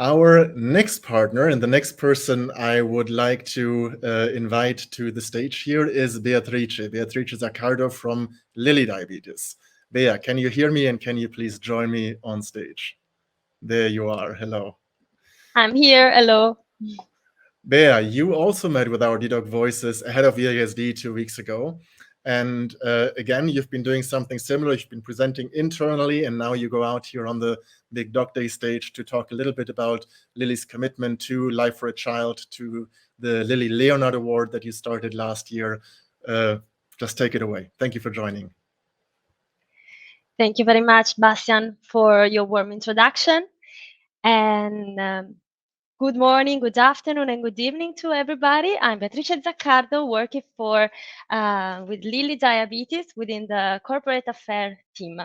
Our next partner and the next person I would like to invite to the stage here is Beatrice Zaccardo from Lilly Diabetes. Bea, can you hear me, and can you please join me on stage? There you are. Hello. I'm here. Hello. Bea, you also met with our dedoc voices ahead of EASD 2 weeks ago. And again, you've been doing something similar. You've been presenting internally, and now you go out here on the Big Doc Day stage to talk a little bit about Lilly's commitment to Life for a Child, to the Lilly Leonard Award that you started last year. Just take it away. Thank you for joining. Thank you very much, Bastian, for your warm introduction. And good morning, good afternoon, and good evening to everybody. I'm Beatrice Zaccardo, working with Lilly Diabetes within the corporate affairs team.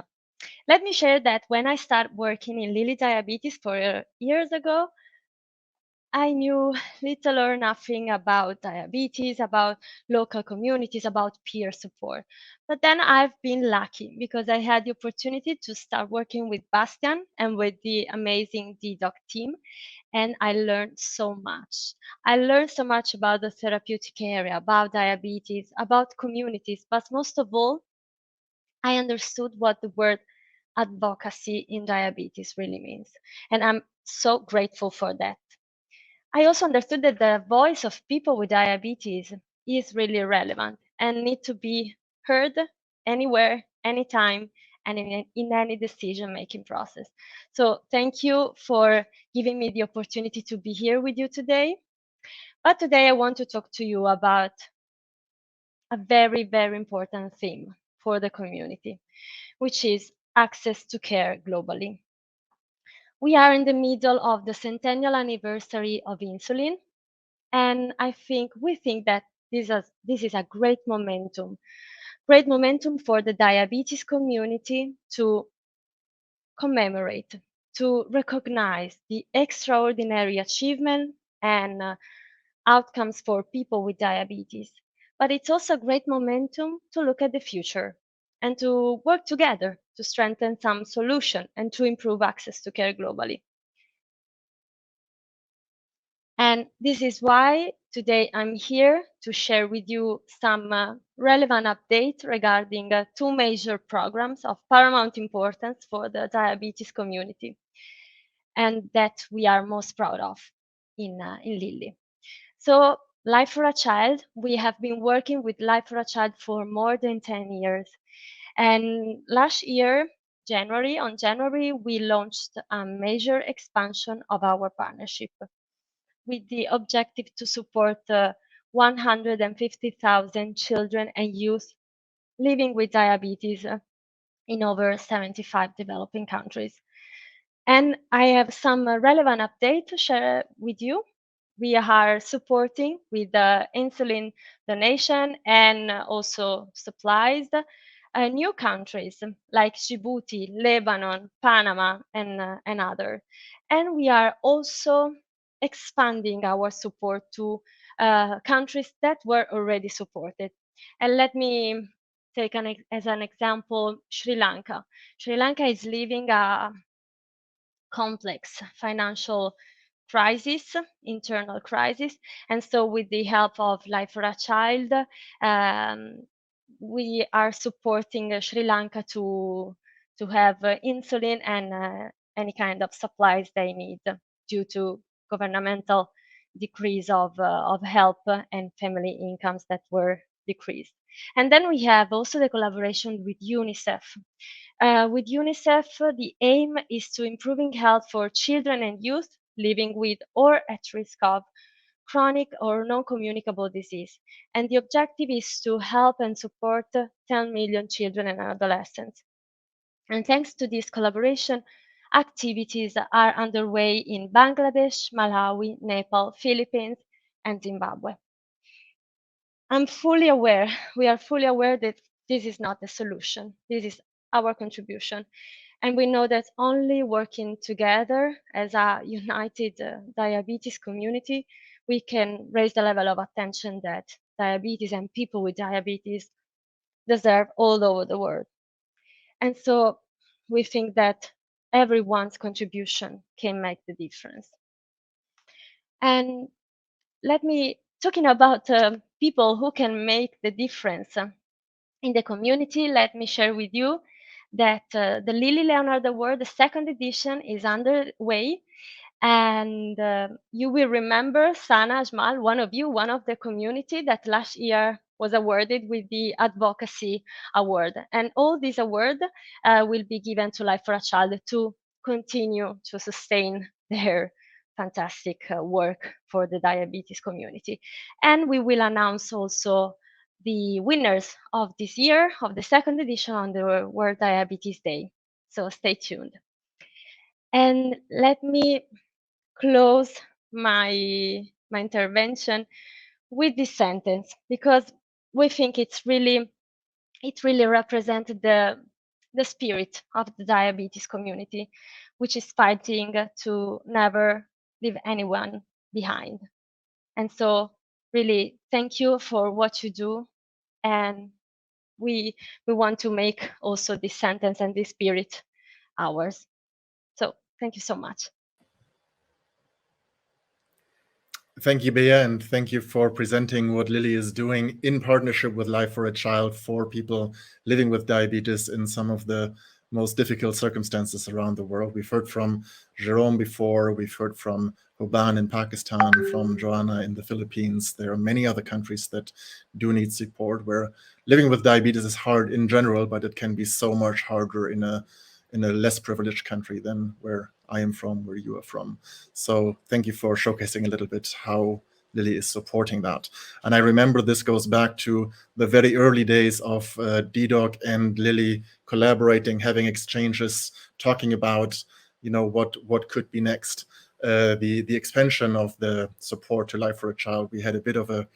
Let me share that when I started working in Lilly Diabetes 4 years ago, I knew little or nothing about diabetes, about local communities, about peer support. But then I've been lucky because I had the opportunity to start working with Bastian and with the amazing dedoc team, and I learned so much. I learned so much about the therapeutic area, about diabetes, about communities, but most of all, I understood what the word advocacy in diabetes really means. And I'm so grateful for that. I also understood that the voice of people with diabetes is really relevant and need to be heard anywhere, anytime, and in any decision-making process. So thank you for giving me the opportunity to be here with you today. But today I want to talk to you about a very, very important theme for the community, which is access to care globally. We are in the middle of the centennial anniversary of insulin, and we think that this is a great momentum for the diabetes community to commemorate, to recognize the extraordinary achievement and outcomes for people with diabetes. But it's also a great momentum to look at the future and to work together to strengthen some solution and to improve access to care globally. And this is why today I'm here to share with you some relevant updates regarding two major programs of paramount importance for the diabetes community and that we are most proud of in Lilly. So, Life for a Child, we have been working with Life for a Child for more than 10 years. And last year, on January, we launched a major expansion of our partnership with the objective to support 150,000 children and youth living with diabetes in over 75 developing countries. And I have some relevant update to share with you. We are supporting with insulin donation and also supplies new countries like Djibouti, Lebanon, Panama, and other. And we are also expanding our support to countries that were already supported. And let me take as an example Sri Lanka. Sri Lanka is living a complex financial crisis, internal crisis. And so, with the help of Life for a Child, um, we are supporting Sri Lanka to have insulin and any kind of supplies they need due to governmental decrease of help and family incomes that were decreased. And then we have also the collaboration with UNICEF. With UNICEF, the aim is to improving health for children and youth living with or at risk of chronic or non-communicable disease. And the objective is to help and support 10 million children and adolescents. And thanks to this collaboration, activities are underway in Bangladesh, Malawi, Nepal, Philippines, and Zimbabwe. We are fully aware that this is not the solution. This is our contribution. And we know that only working together as a united diabetes community, we can raise the level of attention that diabetes and people with diabetes deserve all over the world. And so we think that everyone's contribution can make the difference. And let me, talking about people who can make the difference in the community, let me share with you that the Lilly Leonard Award, the second edition, is underway. And you will remember Sana Ajmal, one of you, one of the community that last year was awarded with the Advocacy Award. And all these awards will be given to Life for a Child to continue to sustain their fantastic work for the diabetes community. And we will announce also the winners of this year, of the second edition, on the World Diabetes Day. So stay tuned. And let me close my intervention with this sentence, because we think it really represents the spirit of the diabetes community, which is fighting to never leave anyone behind. And so really thank you for what you do, and we want to make also this sentence and this spirit ours. So thank you so much. Thank you, Bea, and thank you for presenting what Lilly is doing in partnership with Life for a Child for people living with diabetes in some of the most difficult circumstances around the world. We've heard from Jerome before, we've heard from Hoban in Pakistan, from Joanna in the Philippines. There are many other countries that do need support, where living with diabetes is hard in general, but it can be so much harder in a less privileged country than where I am from, where you are from. So thank you for showcasing a little bit how Lilly is supporting that. And I remember this goes back to the very early days of dedoc and Lilly collaborating, having exchanges, talking about, you know, what could be next. The expansion of the support to Life for a Child, we had a bit of a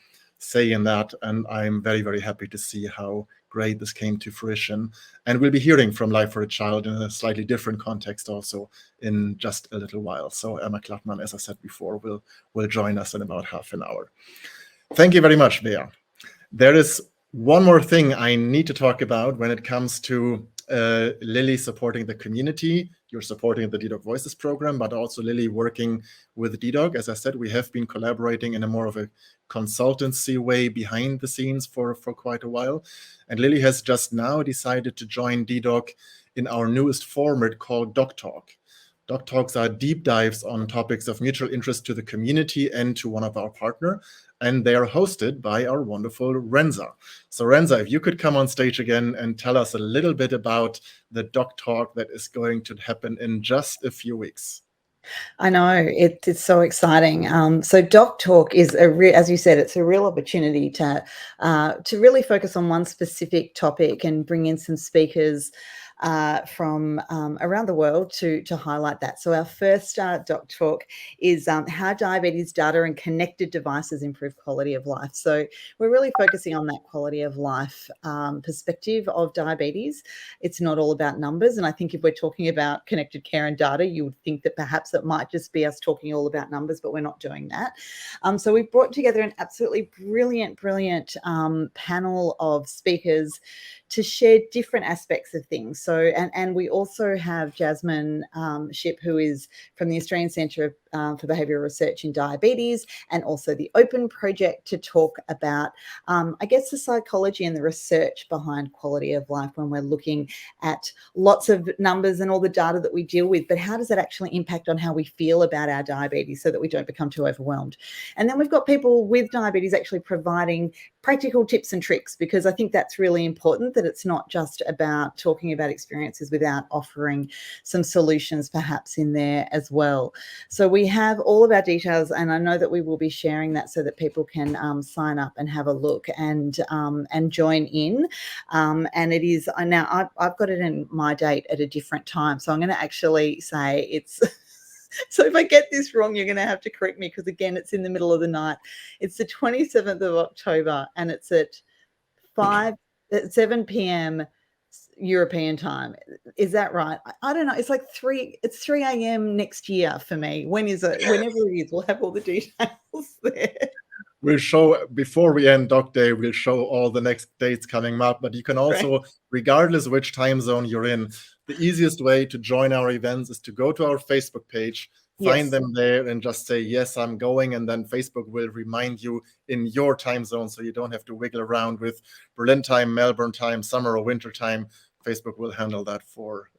say in that, and I'm very, very happy to see how great this came to fruition. And we'll be hearing from Life for a Child in a slightly different context also in just a little while. So Emma Klattmann, as I said before, will join us in about half an hour. Thank you very much, Bea. There is one more thing I need to talk about when it comes to Lilly supporting the community. You're supporting the dedoc Voices program, but also Lilly working with dedoc. As I said, we have been collaborating in a more of a consultancy way behind the scenes for quite a while. And Lilly has just now decided to join dedoc in our newest format called Dogtalk. Dogtalks are deep dives on topics of mutual interest to the community and to one of our partners. And they are hosted by our wonderful Renza. So Renza, if you could come on stage again and tell us a little bit about the Dogtalk that is going to happen in just a few weeks. I know, it's so exciting. So Dogtalk is as you said, it's a real opportunity to really focus on one specific topic and bring in some speakers from around the world to highlight that. So our first Dogtalk is how diabetes data and connected devices improve quality of life. So we're really focusing on that quality of life perspective of diabetes. It's not all about numbers. And I think if we're talking about connected care and data, you would think that perhaps it might just be us talking all about numbers, but we're not doing that. So we've brought together an absolutely brilliant panel of speakers to share different aspects of things. So, and we also have Jasmine Ship, who is from the Australian Centre for Behavioural Research in Diabetes, and also the Open Project, to talk about, I guess, the psychology and the research behind quality of life when we're looking at lots of numbers and all the data that we deal with, but how does that actually impact on how we feel about our diabetes so that we don't become too overwhelmed? And then we've got people with diabetes actually providing practical tips and tricks, because I think that's really important, that it's not just about talking about experiences without offering some solutions perhaps in there as well. So we have all of our details, and I know that we will be sharing that so that people can sign up and have a look and join in. And it is now I've got it in my date at a different time, so I'm going to actually say it's so if I get this wrong, you're going to have to correct me, because again, it's in the middle of the night. It's the 27th of October, and it's at 7 p.m. European time. Is that right? I don't know. It's like 3 a.m. next year for me. When is it? Whenever it is, we'll have all the details there. We'll show, before we end Doc Day, we'll show all the next dates coming up, but you can also, regardless which time zone you're in, the easiest way to join our events is to go to our Facebook page, find Yes. them there and just say, yes, I'm going. And then Facebook will remind you in your time zone. So you don't have to wiggle around with Berlin time, Melbourne time, summer or winter time. Facebook will handle that for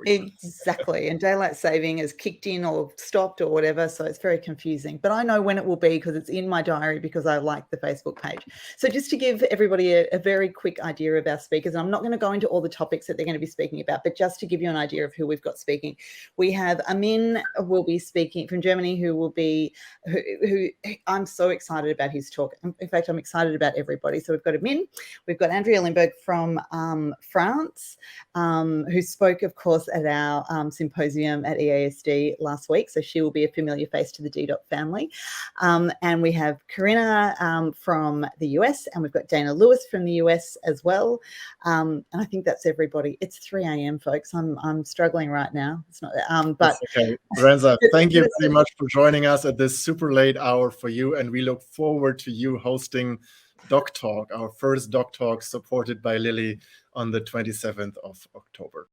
you. Exactly. And daylight saving has kicked in or stopped or whatever. So it's very confusing. But I know when it will be because it's in my diary because I like the Facebook page. So just to give everybody a very quick idea of our speakers, and I'm not going to go into all the topics that they're going to be speaking about, but just to give you an idea of who we've got speaking. We have Amin will be speaking from Germany, who I'm so excited about his talk. In fact, I'm excited about everybody. So we've got Amin, we've got Andrea Lindberg from France, who spoke, of course, at our symposium at EASD last week. So she will be a familiar face to the dedoc family. And we have Corinna from the US, and we've got Dana Lewis from the US as well. And I think that's everybody. It's 3 a.m., folks. I'm struggling right now. It's not, but that's okay. Renza, thank you very much for joining us at this super late hour for you. And we look forward to you hosting Dogtalk, our first Dogtalk supported by Lilly on the 27th of October.